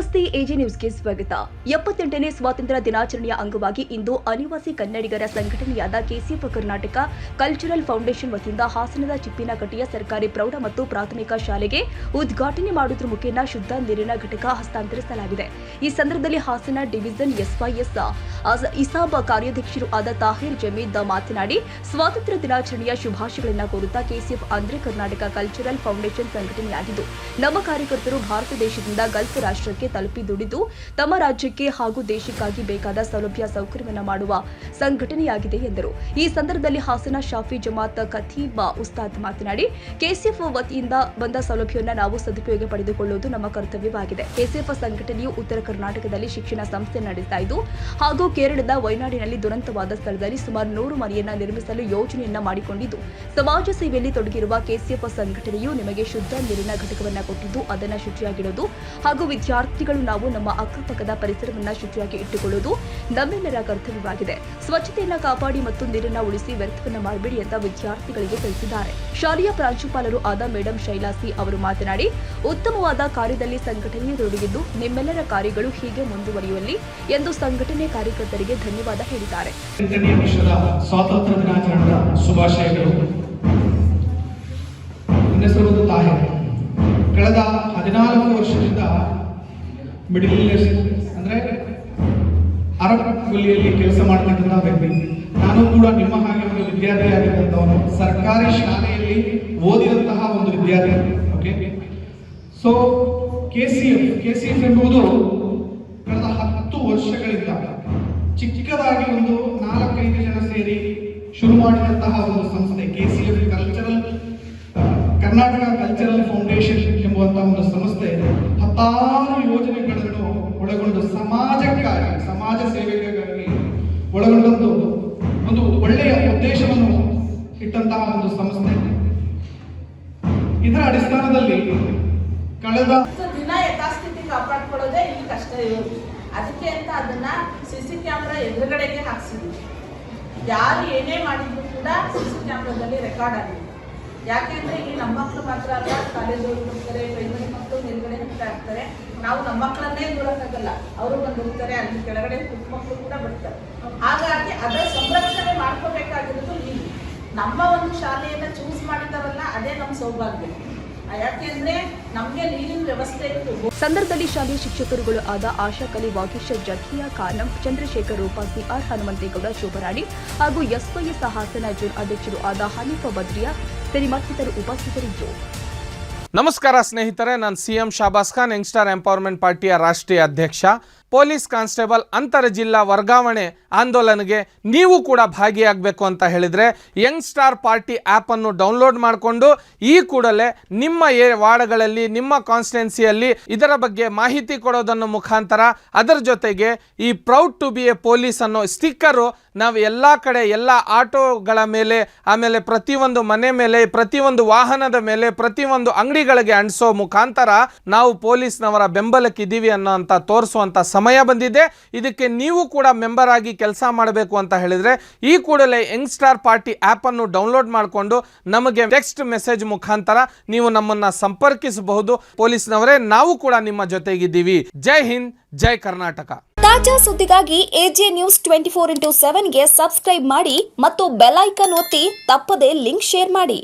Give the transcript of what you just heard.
ನಮಸ್ತೆ, ಎಜೆ ನ್ಯೂಸ್ಗೆ ಸ್ವಾಗತ. 78ನೇ ಸ್ವಾತಂತ್ರ್ಯ ದಿನಾಚರಣೆಯ ಅಂಗವಾಗಿ ಇಂದು ಅನಿವಾಸಿ ಕನ್ನಡಿಗರ ಸಂಘಟನೆಯಾದ ಕೆಸಿಎಫ್ ಕರ್ನಾಟಕ ಕಲ್ಚರಲ್ ಫೌಂಡೇಶನ್ ವತಿಯಿಂದ ಹಾಸನದ ಚಿಪ್ಪಿನಕಟ್ಟೆಯ ಸರ್ಕಾರಿ ಪ್ರೌಢ ಮತ್ತು ಪ್ರಾಥಮಿಕ ಶಾಲೆಗೆ ಉದ್ಘಾಟನೆ ಮಾಡುವುದರ ಮುಖೇನ ಶುದ್ಧ ನೀರಿನ ಘಟಕ ಹಸ್ತಾಂತರಿಸಲಾಗಿದೆ. ಈ ಸಂದರ್ಭದಲ್ಲಿ ಹಾಸನ ಡಿವಿಷನ್ ಎಸ್ವೈಎಸ್ ಇಸಾಬ್ ಕಾರ್ಯಾಧ್ಯಕ್ಷರು ಆದ ತಾಹಿರ್ ಜಮೀದ್ ಮಾತನಾಡಿ, ಸ್ವಾತಂತ್ರ್ಯ ದಿನಾಚರಣೆಯ ಶುಭಾಶಯಗಳನ್ನು ಕೋರುತ್ತಾ ಕೆಸಿಎಫ್ ಅಂದ್ರೆ ಕರ್ನಾಟಕ ಕಲ್ಚರಲ್ ಫೌಂಡೇಶನ್ ಸಂಘಟನೆಯಾಗಿದ್ದು, ನಮ್ಮ ಕಾರ್ಯಕರ್ತರು ಭಾರತ ದೇಶದಿಂದ ಗಲ್ಫ್ ರಾಷ್ಟ್ರಕ್ಕೆ ತಲುಪಿ ದುಡಿದು ತಮ್ಮ ರಾಜ್ಯಕ್ಕೆ ಹಾಗೂ ದೇಶಕ್ಕಾಗಿ ಬೇಕಾದ ಸೌಲಭ್ಯ ಸೌಕರ್ಯವನ್ನು ಮಾಡುವ ಸಂಘಟನೆಯಾಗಿದೆ ಎಂದರು. ಈ ಸಂದರ್ಭದಲ್ಲಿ ಹಾಸನ ಶಾಫಿ ಜಮಾತ್ ಖತೀಬ್ ಉಸ್ತಾದ್ ಮಾತನಾಡಿ, ಕೆಸಿಎಫ್ ವತಿಯಿಂದ ಬಂದ ಸೌಲಭ್ಯವನ್ನು ನಾವು ಸದುಪಯೋಗ ಪಡೆದುಕೊಳ್ಳುವುದು ನಮ್ಮ ಕರ್ತವ್ಯವಾಗಿದೆ. ಕೆಸಿಎಫ್ ಸಂಘಟನೆಯು ಉತ್ತರ ಕರ್ನಾಟಕದಲ್ಲಿ ಶಿಕ್ಷಣ ಸಂಸ್ಥೆ ನಡೆಸ್ತಾ ಇದ್ದು ಹಾಗೂ ಕೇರಳದ ವಯನಾಡಿನಲ್ಲಿ ದುರಂತವಾದ ಸ್ಥಳದಲ್ಲಿ ಸುಮಾರು 100 ಮನೆಯನ್ನ ನಿರ್ಮಿಸಲು ಯೋಜನೆಯನ್ನ ಮಾಡಿಕೊಂಡಿದ್ದು, ಸಮಾಜ ಸೇವೆಯಲ್ಲಿ ತೊಡಗಿರುವ ಕೆಸಿಎಫ್ ಸಂಘಟನೆಯು ನಿಮಗೆ ಶುದ್ಧ ನೀರಿನ ಘಟಕವನ್ನು ಕೊಟ್ಟಿದ್ದು ಅದನ್ನು ಶುಚಿಯಾಗಿಡೋದು ಹಾಗೂ ವಿದ್ಯಾರ್ಥಿಗಳು ನಾವು ನಮ್ಮ ಅಕ್ಕಪಕ್ಕದ ಪರಿಸರವನ್ನು ಶುಚಿಯಾಗಿ ಇಟ್ಟುಕೊಳ್ಳುವುದು ನಮ್ಮೆಲ್ಲರ ಕರ್ತವ್ಯವಾಗಿದೆ. ಸ್ವಚ್ಛತೆಯನ್ನು ಕಾಪಾಡಿ ಮತ್ತು ನೀರನ್ನು ಉಳಿಸಿ ವ್ಯರ್ಥವನ್ನು ಮಾಡಬೇಡಿ ಅಂತ ವಿದ್ಯಾರ್ಥಿಗಳಿಗೆ ತಿಳಿಸಿದ್ದಾರೆ. ಶಾಲೆಯ ಪ್ರಾಂಶುಪಾಲರು ಆದ ಮೇಡಂ ಶೈಲಾಸಿ ಅವರು ಮಾತನಾಡಿ, ಉತ್ತಮವಾದ ಕಾರ್ಯದಲ್ಲಿ ಸಂಘಟನೆಯು ತೊಡಗಿದ್ದು ನಿಮ್ಮೆಲ್ಲರ ಕಾರ್ಯಗಳು ಹೀಗೆ ಮುಂದುವರಿಯುವಲ್ಲಿ ಎಂದು ಸಂಘಟನೆ ಕಾರ್ಯಕರ್ತರಿಗೆ ಧನ್ಯವಾದ ಹೇಳಿದ್ದಾರೆ. ಸ್ವಾತಂತ್ರ್ಯ ದಿನಾಚರಣೆಯ ಶುಭಾಶಯಗಳು. ಕಳೆದ 14 ವರ್ಷದಿಂದ ಮಿಡಿಲ್ ಅಂದ್ರೆ ಅರಬ್ ಗಲ್ಲಿಯಲ್ಲಿ ಕೆಲಸ ಮಾಡ್ತಕ್ಕಂಥ ವ್ಯಕ್ತಿ. ನಾನು ಕೂಡ ನಿಮ್ಮ ಹಾಗೆ ಒಂದು ವಿದ್ಯಾರ್ಥಿ ಆಗಿದ್ದಂಥವನು, ಸರ್ಕಾರಿ ಶಾಲೆಯಲ್ಲಿ ಓದಿದಂತಹ ಒಂದು ವಿದ್ಯಾರ್ಥಿ. ಓಕೆ, ಸೊ ಕೆಸಿಎಫ್ ಎಂಬುದು ಕಳೆದ 10 ವರ್ಷಗಳಿಂದ ಚಿಕ್ಕದಾಗಿ ಒಂದು 4-5 ಜನ ಸೇರಿ ಶುರು ಮಾಡಿದಂತಹ ಒಂದು ಸಂಸ್ಥೆ ಕೆಸಿಎಫ್ ಕರ್ನಾಟಕ ಕಲ್ಚರಲ್ ಫೌಂಡೇಶನ್ ಎಂಬುವಂತಹ ಒಂದು ಸಂಸ್ಥೆ 10 ಯೋಜನೆಗಳನ್ನು ಒಳಗೊಂಡು ಸಮಾಜಕ್ಕಾಗಿ, ಸಮಾಜ ಸೇವೆಗಾಗಿ ಒಳಗೊಂಡಂತ ಒಂದು ಒಳ್ಳೆಯ ಉದ್ದೇಶವನ್ನು ಇಟ್ಟಂತಹ ಒಂದು ಸಂಸ್ಥೆ. ಇದರ ಅಡಿಸ್ಥಾನದಲ್ಲಿ ಕಳೆದ ದಿನ ಯಥಾಸ್ಥಿತಿ ಕಾಪಾಡ್ಕೊಳ್ಳೋದೇ ಇಲ್ಲಿ ಕಷ್ಟ ಇರೋದು. ಅದಕ್ಕೆ ಅಂತ ಅದನ್ನ ಸಿಸಿ ಕ್ಯಾಮ್ರಾ ಎದುರುಗಡೆಗೆ ಹಾಕ್ಸಿದ್ವಿ. ಯಾರು ಏನೇ ಮಾಡಿದ್ರು ಕೂಡ ಸಿಸಿ ಕ್ಯಾಮ್ರಾದಲ್ಲಿ ರೆಕಾರ್ಡ್ ಆಗಿದೆ. ಯಾಕೆಂದ್ರೆ ಇಲ್ಲಿ ನಮ್ಮ ಮಕ್ಕಳು ಮಾತ್ರ ಅಲ್ಲ, ಕಾಲೇಜ್ ಹೋಗ್ತಾರೆ, ಪ್ರೈಮರಿ ಮಕ್ಕಳು ಮೇಲ್ಗಡೆ ಹೋಗ್ತಾ ಇರ್ತಾರೆ. ನಾವು ನಮ್ಮ ಮಕ್ಕಳನ್ನೇ ದೂರಕ್ಕಾಗಲ್ಲ, ಅವರು ಬಂದು ಹೋಗ್ತಾರೆ, ಅಲ್ಲಿ ಕೆಳಗಡೆ ಪುಟ್ಟ ಮಕ್ಕಳು ಕೂಡ ಬರ್ತಾರೆ. ಹಾಗಾಗಿ ಅದರ ಸಂರಕ್ಷಣೆ ಮಾಡ್ಕೋಬೇಕಾಗಿರೋದು ಇಲ್ಲಿ. ನಮ್ಮ ಒಂದು ಶಾಲೆಯನ್ನ ಚೂಸ್ ಮಾಡಿದಾರಲ್ಲ, ಅದೇ ನಮ್ಮ ಸೌಭಾಗ್ಯ. ಯಾಕೆಂದ್ರೆ ನಮ್ಗೆ ನೀರಿನ ವ್ಯವಸ್ಥೆ ಇತ್ತು. ಸಂದರ್ಭದಲ್ಲಿ ಶಾಲೆಯ ಶಿಕ್ಷಕರುಗಳು ಆದ ಆಶಾ ಕಲಿ, ವಾಗೀಶ್, ಜಕಿಯಾ ಖಾನಂ, ಚಂದ್ರಶೇಖರ್, ರೂಪಾಸಿ, ಆರ್ ಹನುಮಂತೇಗೌಡ, ಶೋಭರಾಣಿ ಹಾಗೂ ಎಸ್ವೈಎಸ್ ಹಾಸನ ಜೋನ್ ಅಧ್ಯಕ್ಷರು ಆದ ಹನೀಫಾ ಬದ್ರಿಯಾ ಸೇರಿ ಮತ್ತಿತರರು ಉಪಸ್ಥಿತರಿದ್ದರು. ನಮಸ್ಕಾರ ಸ್ನೇಹಿತರೆ, ನಾನು ಸಿಎಂ ಶಾಬಾಸ್ ಖಾನ್, ಯಂಗ್ಸ್ಟಾರ್ ಎಂಪವರ್ಮೆಂಟ್ ಪಾರ್ಟಿಯ ರಾಷ್ಟ್ರೀಯ ಅಧ್ಯಕ್ಷ. ಪೊಲೀಸ್ ಕಾನ್ಸ್ಟೇಬಲ್ ಅಂತರ ಜಿಲ್ಲಾ ವರ್ಗಾವಣೆ ಆಂದೋಲನಗೆ ನೀವು ಕೂಡ ಭಾಗಿಯಾಗಬೇಕು ಅಂತ ಹೇಳಿದರೆ ಯಂಗ್ಸ್ಟಾರ್ ಪಾರ್ಟಿ ಆ್ಯಪನ್ನು ಡೌನ್ಲೋಡ್ ಮಾಡಿಕೊಂಡು ಈ ಕೂಡಲೇ ನಿಮ್ಮ ವಾರ್ಡ್ಗಳಲ್ಲಿ, ನಿಮ್ಮ ಕಾನ್ಸ್ಟಿಟ್ಯುನ್ಸಿಯಲ್ಲಿ ಇದರ ಬಗ್ಗೆ ಮಾಹಿತಿ ಕೊಡೋದನ್ನು ಮುಖಾಂತರ ಅದರ ಜೊತೆಗೆ ಈ proud to be a police ಅನ್ನೋ ಸ್ಟಿಕ್ಕರು ನಾವು ಎಲ್ಲ ಕಡೆ, ಎಲ್ಲ ಆಟೋಗಳ ಮೇಲೆ, ಆಮೇಲೆ ಪ್ರತಿಯೊಂದು ಮನೆ ಮೇಲೆ, ಪ್ರತಿಯೊಂದು ವಾಹನದ ಮೇಲೆ, ಪ್ರತಿಯೊಂದು ಅಂಗಡಿಗಳಿಗೆ ಅಂಟಿಸೋ ಮುಖಾಂತರ ನಾವು ಪೊಲೀಸ್ನವರ ಬೆಂಬಲಕ್ಕಿದ್ದೀವಿ ಅನ್ನೋ ಅಂತ ತೋರಿಸುವಂಥ ಸಮಯ ಬಂದಿದೆ. ಇದಕ್ಕೆ ನೀವು ಕೂಡ ಮೆಂಬರ್ ಆಗಿ ಕೆಲಸ ಮಾಡಬೇಕು ಅಂತ ಹೇಳಿದರೆ ಈ ಕೂಡಲೇ ಯಂಗ್ಸ್ಟಾರ್ ಪಾರ್ಟಿ ಆ್ಯಪನ್ನು ಡೌನ್ಲೋಡ್ ಮಾಡಿಕೊಂಡು ನಮಗೆ ಟೆಕ್ಸ್ಟ್ ಮೆಸೇಜ್ ಮುಖಾಂತರ ನೀವು ನಮ್ಮನ್ನು ಸಂಪರ್ಕಿಸಬಹುದು. ಪೊಲೀಸ್ನವರೇ, ನಾವು ಕೂಡ ನಿಮ್ಮ ಜೊತೆಗಿದ್ದೀವಿ. ಜೈ ಹಿಂದ್, ಜೈ ಕರ್ನಾಟಕ. ತಾಜಾ ಸುದ್ದಿಗಾಗಿ ಎಜೆ ನ್ಯೂಸ್ 24x7 ಗೆ ಸಬ್ಸ್ಕ್ರೈಬ್ ಮಾಡಿ ಮತ್ತು ಬೆಲ್ ಐಕಾನ್ ಒತ್ತಿ ತಪ್ಪದೇ ಲಿಂಕ್ ಶೇರ್ ಮಾಡಿ.